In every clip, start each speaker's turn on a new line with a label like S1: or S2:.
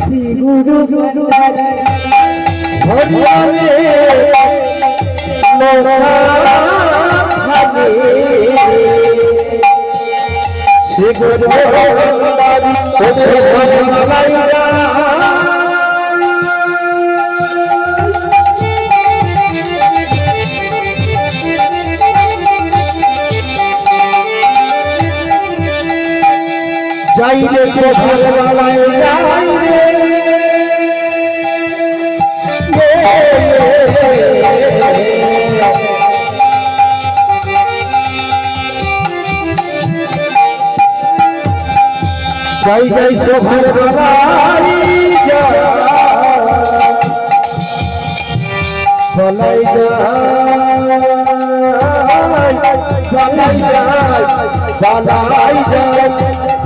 S1: শ্রী গুরু ভান্ডারী
S2: হরিয়ামে মোরাখানে শ্রী গুরু ভান্ডারী ওসে ধর্মলাইয়া যাইলে তো ধর্মলাইয়া যাই যাই শোভার বেলায় চলাই যায়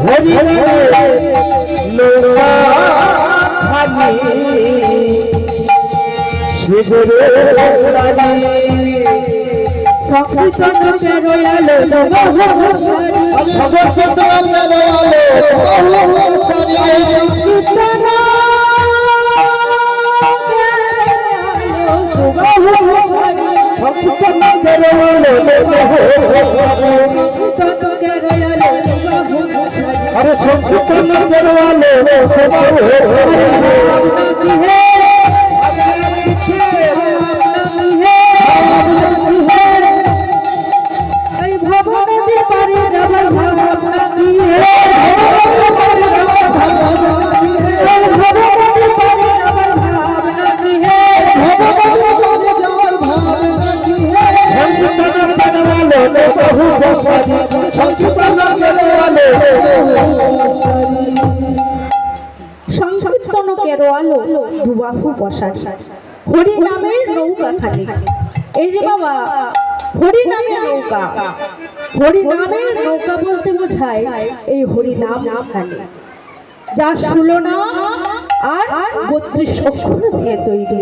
S2: হরি শ্রী গুরু
S1: সংকীর্তনকে রয়ালো
S2: সংকীর্তনকে রয়ালো अरे संकीर्तन करवाले
S1: সংকীর্তন কেরোয়ালো দুবাহু বসার হরি নামের নৌকা খালি এই যে বাবা হরি নামের নৌকা হরি নামের নৌকা বলতে বোঝায় এই হরি নাম খালি যা 16 নাম আর 32 অক্ষর দিয়ে তৈরি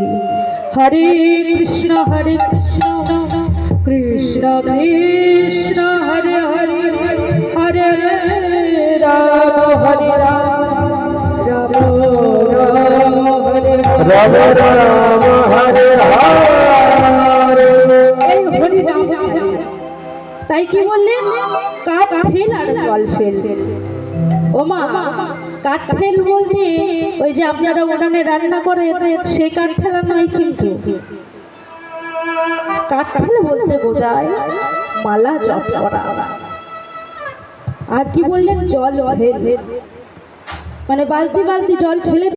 S1: হরে কৃষ্ণ কৃষ্ণ কৃষ্ণ হরে হরে হরে রাম হরে রাম
S2: राम राम हरे हरे
S1: हरि राम তাই কি বললেন কাঠ ফেল আর জল ফেল ও মা কাঠ ফেল বলতে ওই যে আপনারা উনানে রান্না করে সে কাঠ ফেলা নয় কিন্তু কাঠ ফেল বলতে বোঝায় মালা জপ করা আর কি বললেন জল ফেল মানে বালতি বালতি জল ফেলে